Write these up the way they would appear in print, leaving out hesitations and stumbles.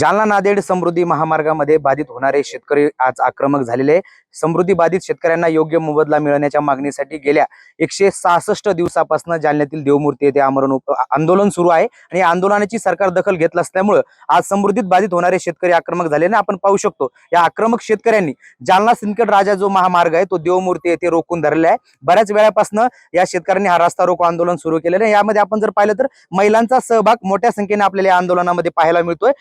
जालना नांदेड समृद्धी महामार्गामध्ये बाधित होणारे शेतकरी आज आक्रमक झालेले आहे। समृद्धी बाधित शेतकऱ्यांना योग्य मोबदला मिळण्याच्या मागणीसाठी गेल्या 166 दिवसापासून जालन्यातील देवमूर्ती येथे आंदोलन सुरू आहे आणि या आंदोलनाची सरकार दखल घेत नसल्यामुळे आज समृद्धीत बाधित होणारे शेतकरी आक्रमक झालेले आपण पाहू शकतो। या आक्रमक शेतकऱ्यांनी जालना सिंदखेड राजा जो महामार्ग आहे तो देवमूर्ती येथे रोखून धरलेला आहे। बऱ्याच वेळापासून या शेतकऱ्यांनी हा रस्ता रोको आंदोलन सुरू केलेलं आहे। यामध्ये आपण जर पाहिलं तर महिलांचा सहभाग मोठ्या संख्येने आपल्याला या आंदोलनामध्ये पाहायला मिळतोय।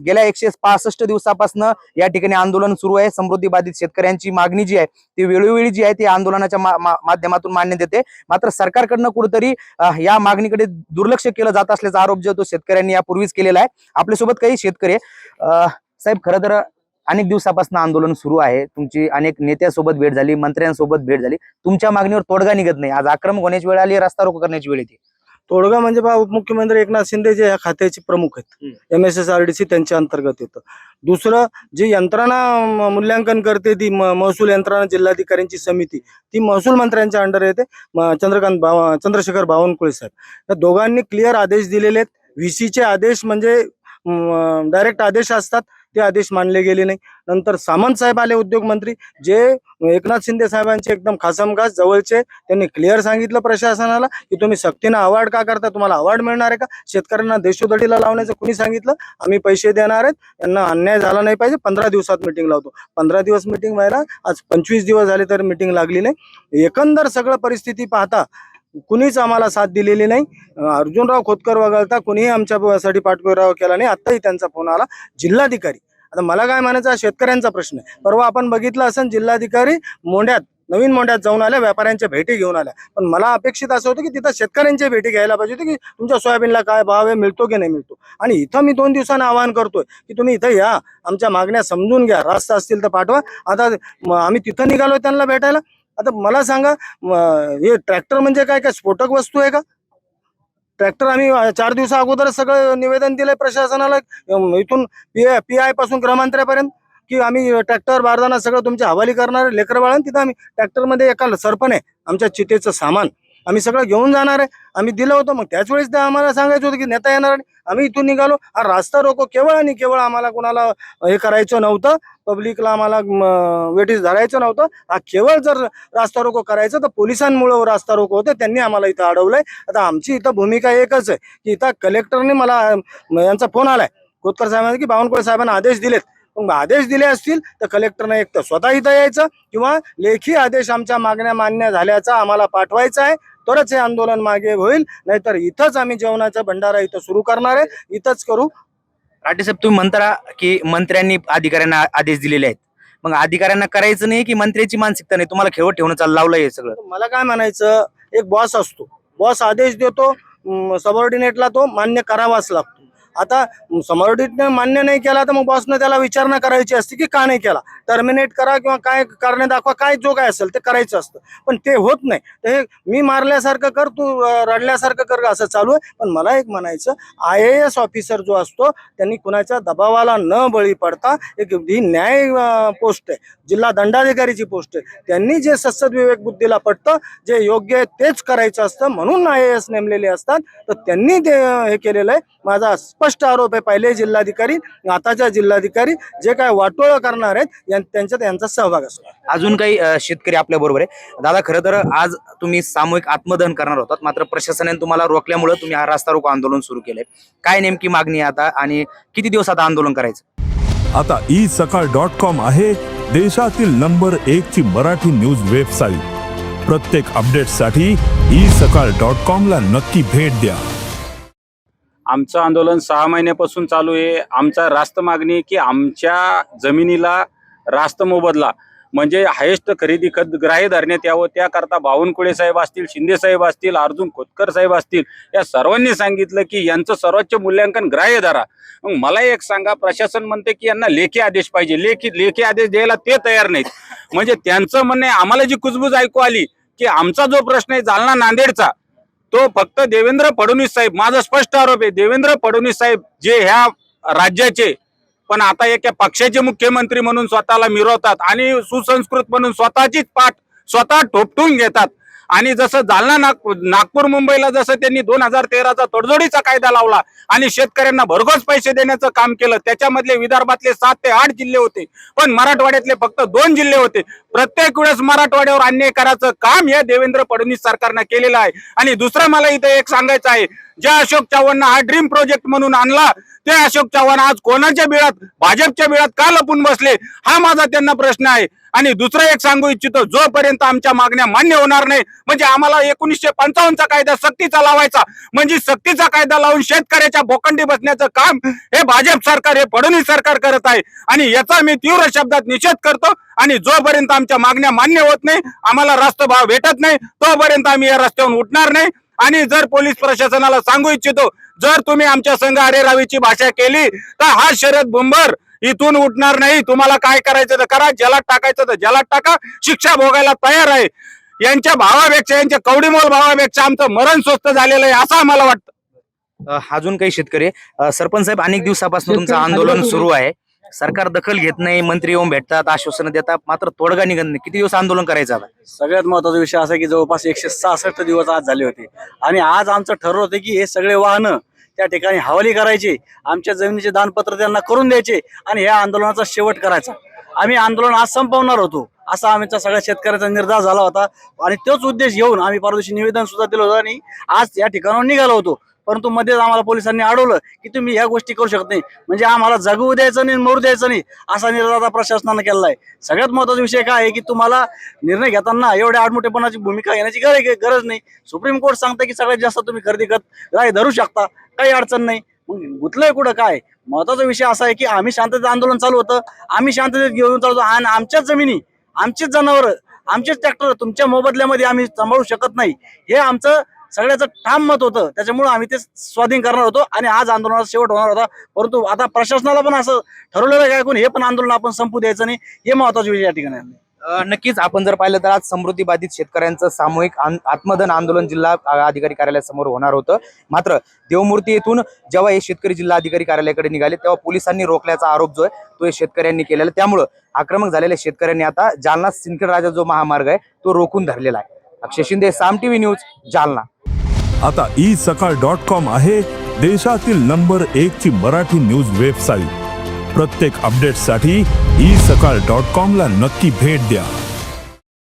गेल्या 165 दिवसापासून या ठिकाणी आंदोलन सुरू आहे। समृद्धी बाधित शेतकऱ्यांची मागणी जी आहे ती वेळोवेळी जी आहे ती आंदोलनाच्या माध्यमातून मान्य देते, मात्र सरकारकडनं कुठेतरी या मागणीकडे दुर्लक्ष केलं जात असल्याचा आरोप जो तो शेतकऱ्यांनी यापूर्वीच केलेला आहे। आपल्यासोबत काही शेतकरी साहेब, खरं तर अनेक दिवसापासून आंदोलन सुरू आहे, तुमची अनेक नेत्यांसोबत भेट झाली, मंत्र्यांसोबत भेट झाली, तुमच्या मागणीवर तोडगा निघत नाही। आज आक्रमक होण्याची वेळ आली, रस्ता रोको करण्याची वेळ येते। तोडगा म्हणजे उपमुख्यमंत्री एकनाथ शिंदे जे या खात्याचे प्रमुख आहेत, MSSRDC त्यांच्या अंतर्गत येतं। दुसरं जे यंत्रणा मूल्यांकन करते ती महसूल यंत्रणा जिल्हाधिकाऱ्यांची समिती, ती महसूल मंत्र्यांच्या अंडर येते, चंद्रशेखर बावनकुळे साहेब। या दोघांनी क्लिअर आदेश दिलेले आहेत। VC चे आदेश म्हणजे डायरेक्ट आदेश असतात, ते आदेश मानले गेले नाही। नंतर सामंत साहेब आले उद्योगमंत्री, जे एकनाथ शिंदे साहेबांचे एकदम खासमखास जवळचे, त्यांनी क्लिअर सांगितलं प्रशासनाला की तुम्ही सक्तीनं अवॉर्ड का करता, तुम्हाला अवॉर्ड मिळणार आहे का? शेतकऱ्यांना देशोधडीला लावण्याचं कुणी सांगितलं? आम्ही पैसे देणार आहेत, यांना अन्याय झाला नाही पाहिजे, 15 दिवसात मिटिंग लावतो। 15 दिवस मिटिंग व्हायला आज 25 दिवस झाले तर मिटिंग लागली नाही। एकंदर सगळं परिस्थिती पाहता कुणीच आम्हाला साथ दिलेली नाही। अर्जुनराव खोतकर वगळता कुणीही आमच्यासाठी पाठपुरावा केला नाही। आताही त्यांचा फोन आला। जिल्हाधिकारी, आता मला काय म्हणायचं, शेतकऱ्यांचा प्रश्न आहे। परवा आपण बघितलं असेल, जिल्हाधिकारी नवीन मोंढ्यात जाऊन आल्या, व्यापाऱ्यांच्या भेटी घेऊन आल्या, पण मला अपेक्षित असं होतं की तिथं शेतकऱ्यांच्या भेटी घ्यायला पाहिजे होती की तुमच्या सोयाबीनला काय भाव आहे, मिळतो की नाही मिळतो। आणि इथं मी 2 दिवसांना आवाहन करतोय की तुम्ही इथं या, आमच्या मागण्या समजून घ्या, रास्ता असतील तर पाठवा। आता आम्ही तिथं निघालोय त्यांना भेटायला। आता मला सांगा, हे ट्रॅक्टर म्हणजे काय काय स्फोटक वस्तू आहे का? ट्रॅक्टर आम्ही 4 दिवसा अगोदर सगळं निवेदन दिलंय प्रशासनाला, इथून PI पासून ग्रामांतरापर्यंत, की आम्ही ट्रॅक्टर बारदाना सगळं तुमच्या हवाली करणार, लेकर बाळांना तिथं आम्ही ट्रॅक्टरमध्ये एका सरपण आहे आमच्या चितेचं सामान आम्ही सगळं घेऊन जाणार आहे, आम्ही दिलं होतं। मग त्याच वेळेस ते आम्हाला सांगायचं होतं की नेता येणार नाही। आम्ही इथून निघालो, हा रास्ता रोको केवळ आणि केवळ आम्हाला कोणाला हे करायचं नव्हतं, पब्लिकला आम्हाला वेटीस धरायचं नव्हतं। हा केवळ जर रास्ता रोको करायचं तर पोलिसांमुळे रास्ता रोको होते, त्यांनी आम्हाला इथं अडवलंय। आता आमची इथं भूमिका एकच आहे की इथं कलेक्टरने मला यांचा फोन आलाय खोतकर साहेबांना की बावनकुळे साहेबांना आदेश दिलेत। मग आदेश दिले असतील तर कलेक्टरने एक तर स्वतः इथं यायचं किंवा लेखी आदेश आमच्या मागण्या मान्य झाल्याचा आम्हाला पाठवायचा आहे, तरच हे आंदोलन मागे होईल। नाहीतर इथंच आम्ही जेवणाचा भंडारा इथं सुरू करणार आहे, इथंच करू। राठी साहेब, तुम्ही म्हणता की मंत्र्यांनी अधिकाऱ्यांना आदेश दिलेले आहेत, मग अधिकाऱ्यांना करायचं नाही की मंत्र्याची मानसिकता नाही, तुम्हाला खेवत ठेवणं चालू लावलंय हे सगळं? मला काय म्हणायचं, एक बॉस असतो, बॉस आदेश देतो, सबऑर्डिनेटला तो मान्य करावाच लागतो। आता सबऑर्डिनेटने मान्य नाही केला तर मग बॉसने त्याला विचारणा करायची असते की का नाही केला, टर्मिनेट करा किंवा काय कारणे दाखवा, काय जो काय असेल ते करायचं असतं, पण ते होत नाही। ते मी मारल्यासारखं कर, तू रडल्यासारखं कर, असं चालू आहे। पण मला एक म्हणायचं, IAS ऑफिसर जो असतो त्यांनी कुणाच्या दबावाला न बळी पडता, एक ही न्याय पोस्ट आहे, जिल्हा दंडाधिकारीची पोस्ट आहे, त्यांनी जे सत्सद बुद्धीला पडतं, जे योग्य आहे तेच करायचं असतं, म्हणून IAS नेमलेले असतात, तर त्यांनी ते हे केलेलं आहे। माझा स्पष्ट आरोप आहे, पहिले जिल्हाधिकारी आताच्या जिल्हाधिकारी जे काय वाटोळ करणार आहेत त्यांच्यात यांचा सहभाग असतो। अजून काही शेतकरी आपल्या बरोबर आहे। दादा, खरं तर आज तुम्ही सामूहिक आत्मदहन करणार होतात, मात्र प्रशासनाने तुम्हाला रोखल्यामुळे तुम्ही हा रस्ता रोको आंदोलन सुरू केलंय। काय नेमकी मागणी आहे आता आणि किती दिवस आता आंदोलन करायचं? आता isakal.com आहे देशातील नंबर 1 ची मराठी न्यूज वेबसाईट। प्रत्येक अपडेटसाठी isakal.com ला नक्की भेट द्या। आमचं आंदोलन 6 महिन्यापासून चालू आहे। आमचा रास्त मागणी की आमच्या जमिनीला रास्त मोबदला म्हणजे हायेस्ट खरेदी खत ग्राह्य धरण्यात यावं। त्याकरता बावनकुळे साहेब असतील, शिंदे साहेब असतील, अर्जुन खोतकर साहेब असतील, या सर्वांनी सांगितलं की यांचं सर्वोच्च मूल्यांकन ग्राह्य धरा। मग मला एक सांगा, प्रशासन म्हणते की यांना लेखी आदेश पाहिजे, लेखी आदेश द्यायला ते तयार नाहीत। म्हणजे त्यांचं म्हणणे, आम्हाला जी कुजबूज ऐकू आली की आमचा जो प्रश्न आहे जालना नांदेडचा, तो फक्त देवेंद्र फडणवीस साहेब, माझा स्पष्ट आरोप आहे, देवेंद्र फडणवीस साहेब जे ह्या राज्याचे पण आता एका पक्षाचे मुख्यमंत्री म्हणून स्वतःला मिरवतात आणि सुसंस्कृत म्हणून स्वतःचीच पाठ स्वतः ठोपटून घेतात आणि जसं जालना नागपूर मुंबईला जसं त्यांनी 2013चा तडजोडीचा कायदा लावला आणि शेतकऱ्यांना भरघोस पैसे देण्याचं काम केलं, त्याच्यामधले विदर्भातले 7 ते 8 जिल्हे होते, पण मराठवाड्यातले फक्त 2 जिल्हे होते. प्रत्येक वेळेस मराठवाड्यावर अन्याय करायचं काम या देवेंद्र फडणवीस सरकारनं केलेलं आहे. आणि दुसरं मला इथे एक सांगायचं आहे, ज्या अशोक चव्हाणनं हा ड्रीम प्रोजेक्ट म्हणून आणला, ते अशोक चव्हाण आज कोणाच्या बिळात, भाजपच्या बिळात का लपून बसले, हा माझा त्यांना प्रश्न आहे. आणि दुसरं एक सांगू इच्छितो, जोपर्यंत आमच्या मागण्या मान्य होणार नाही, म्हणजे आम्हाला 1955चा कायदा सक्तीचा लावायचा, म्हणजे सक्तीचा कायदा लावून शेतकऱ्याच्या बोकंडी बसण्याचं काम हे भाजप सरकार, हे फडणवीस सरकार करत आहे. आणि याचा मी तीव्र शब्दात निषेध करतो. आणि जोपर्यंत आमच्या मागण्या मान्य होत नाही, आम्हाला रास्त भाव भेटत नाही, तोपर्यंत आम्ही या रस्त्यावरून उठणार नाही. आणि जर पोलीस प्रशासनाला सांगू इच्छितो, जर तुम्ही आमच्या संघ अरेरावीची भाषा केली तर हा शरद बुंबर इथून उठणार नाही. तुम्हाला काय करायचं तर करा, जलात टाकायचं तर जलात टाका, शिक्षा भोगायला तयार आहे. यांच्या भावापेक्षा, यांच्या कवडीमोल भावापेक्षा आमचं मरण स्वस्त झालेलं आहे असं आम्हाला वाटतं. अजून काही शेतकरी सरपंच साहेब, अनेक दिवसापासून तुमचं आंदोलन सुरू आहे, सरकार दखल घेत नाही, मंत्री येऊन भेटतात, आश्वासनं देतात, मात्र तोडगा निघत नाही. किती दिवस आंदोलन करायचं आता? सगळ्यात महत्वाचा विषय असा की जवळपास 166 दिवस आज झाले होते आणि आज आमचं ठरवलं होतं की हे सगळे वाहनं त्या ठिकाणी हवाली करायचे, आमच्या जमिनीचे दानपत्र त्यांना करून द्यायचे आणि या आंदोलनाचा शेवट करायचा. आम्ही आंदोलन आज संपवणार होतो असा आमच्या सगळ्या शेतकऱ्याचा निर्धार झाला होता आणि तोच उद्देश घेऊन आम्ही परवा दिवशी निवेदन सुद्धा दिलं होतं आणि आज या ठिकाणावर निघालो होतो. परंतु मध्येच आम्हाला पोलिसांनी अडवलं की तुम्ही ह्या गोष्टी करू शकत नाही, म्हणजे आम्हाला जगू द्यायचं नाही, मरू द्यायचं नाही असा निर्धार प्रशासनानं केलेला आहे. सगळ्यात महत्वाचा विषय काय आहे की तुम्हाला निर्णय घेताना एवढ्या आडमोठेपणाची भूमिका घेण्याची गरज नाही. सुप्रीम कोर्ट सांगतं की सगळ्यात जास्त तुम्ही खरेदी खत धरू शकता, काही अडचण नाही. मग गुतलंय कुठं काय? महत्वाचा विषय असा आहे की आम्ही शांततेत आंदोलन चालू होतं, आम्ही शांततेत घेऊन चालतो आणि आमच्याच जमिनी, आमचीच जनावरं, आमचेच ट्रॅक्टर तुमच्या मोबदल्यामध्ये आम्ही सांभाळू शकत नाही, हे आमचं सगळ्याचं ठाम मत होतं. त्याच्यामुळे आम्ही ते स्वाधीन करणार होतो आणि आज आंदोलनाचा शेवट होणार होता. परंतु आता प्रशासनाला पण असं ठरवलेलं काय कोण हे पण आंदोलन आपण संपू द्यायचं नाही, हे महत्वाचे विषय या ठिकाणी आहे. नक्कीच आपण जर पाहिलं तर आज समृद्धी बाधित शेतकऱ्यांचं सामूहिक आत्मदहन आंदोलन जिल्हा अधिकारी कार्यालयासमोर होणार होतं. मात्र देवमूर्ती येथून जेव्हा हे शेतकरी जिल्हा अधिकारी कार्यालयाकडे निघाले तेव्हा पोलिसांनी रोखल्याचा आरोप जो आहे तो हे शेतकऱ्यांनी केलेला. त्यामुळं आक्रमक झालेल्या शेतकऱ्यांनी आता जालना सिंदखेड राजा जो महामार्ग आहे तो रोखून धरलेला आहे. अक्षय शिंदे, साम टीव्ही न्यूज, जालना. आता isakal.com आहे देशातील नंबर 1 ची मराठी न्यूज वेबसाईट. प्रत्येक अपडेटसाठी isakal.com ला नक्की भेट द्या.